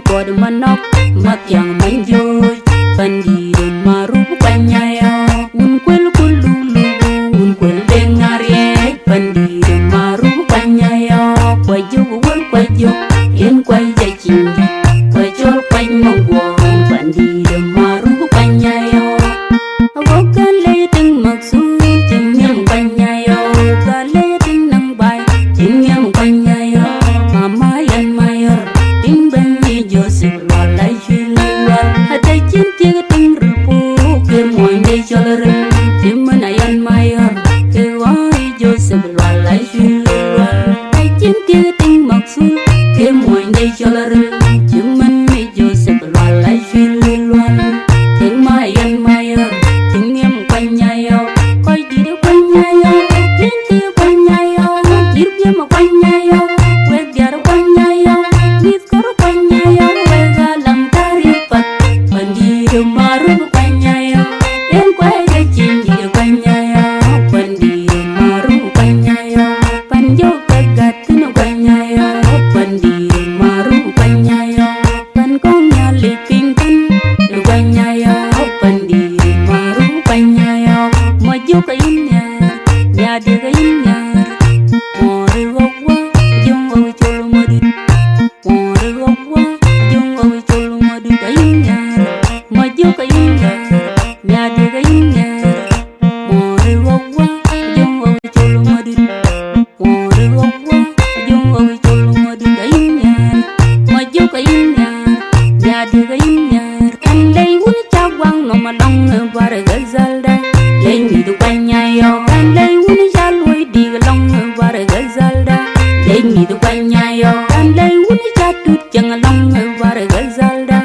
bod manok mat yang manjoy bandido maru panyayo un kwel kululu un kwel dengarie bandido maru panyayo kwajo wol kwajo yen kwaja chingi kwajol kwaj mangwo bandido maru panyayo awokale ting maksud ting yang panyayo kale ting nang bai ting yang panyayo mama yan mayor ting banyi Joseph walai shilwal hata cinti ting rupu ke moinde cholere timana yan mayor ke wai Joseph walai shilwal hata cinti ting maksud ke moinde cholere timana Joseph walai shilwal ting mayan mayor ting yang panyayo koi di panyayo cinti panyayo dirpia ma panyayo wegar panyayo diskor panyayo wegalang taripat bandido maru panyayo yang kwai de cinti panyayo bandido maru panyayo panjo kagatun panyayo bandido maru panyayo pan kong nyali pingkan panyayo bandido maru panyayo maju ke inya nyade ke inya mori gogwa jungo cholo madu mori gogwa jungo cholo madu ke inya maju ke inya nyade ke inya mori gogwa jungo cholo madu mori gogwa jungo cholo madu ke inya maju ke inya nyade ke inya andai un chawang no malong bare gazalda lengi du panyayo andai un jaloi digalong bare gazalda lengi du panyayo andai un jatut jangalong bare gazalda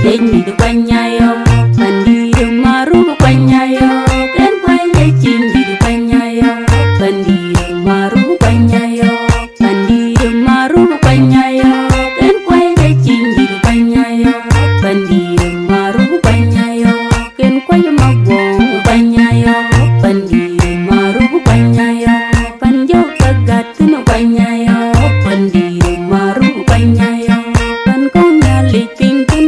lengi du panyayo bandido maru panyayo kan panya cinti du panyayo bandido maru panyayo bandido maru panyayo kan panya cinti du panyayo bandido maru panyayo kan panya magong panyayo bandido maru panyayo panjo kagatun panyayo bandido maru panyayo pan kong nyali pingkan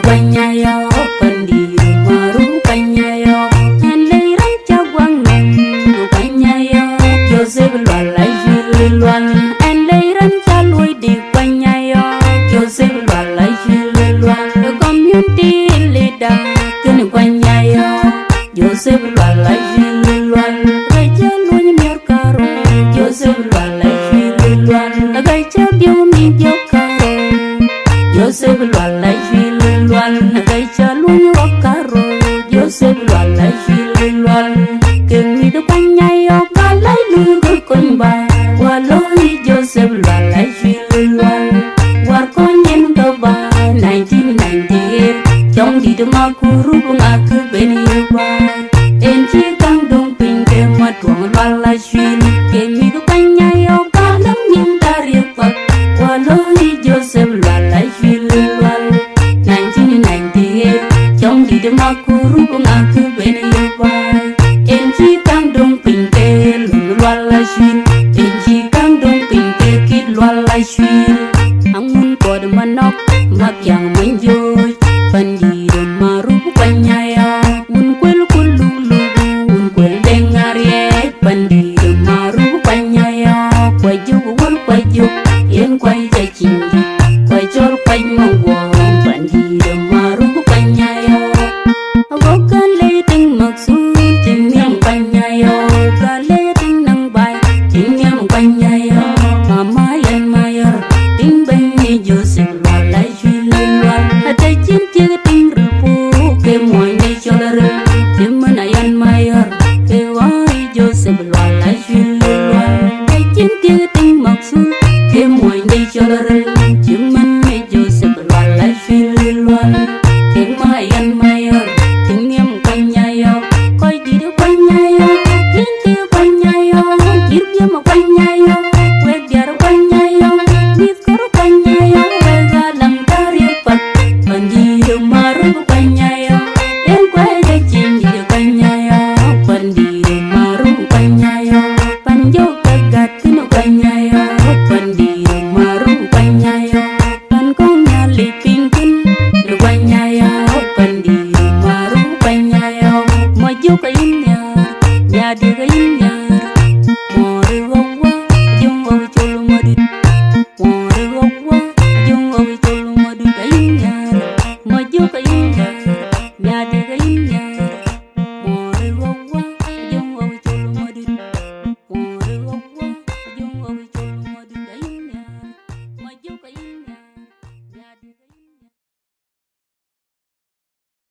panyayo bandido maru panyayo andai ranca wang nong panyayo Joseph walai shilwal andai ranca lui di panyayo Joseph walai shilwal community leader kun panyayo Joseph walai shilwal gaja luny mior karo Joseph walai shilwal gaja biu mi jo karo Joseph walai shilwal gaja luny wak karo Joseph walai shilwal kemi do panyayo galai lugu konba waloi Joseph walai shilwal war konyen toba 1998 chong di do makuru bungaku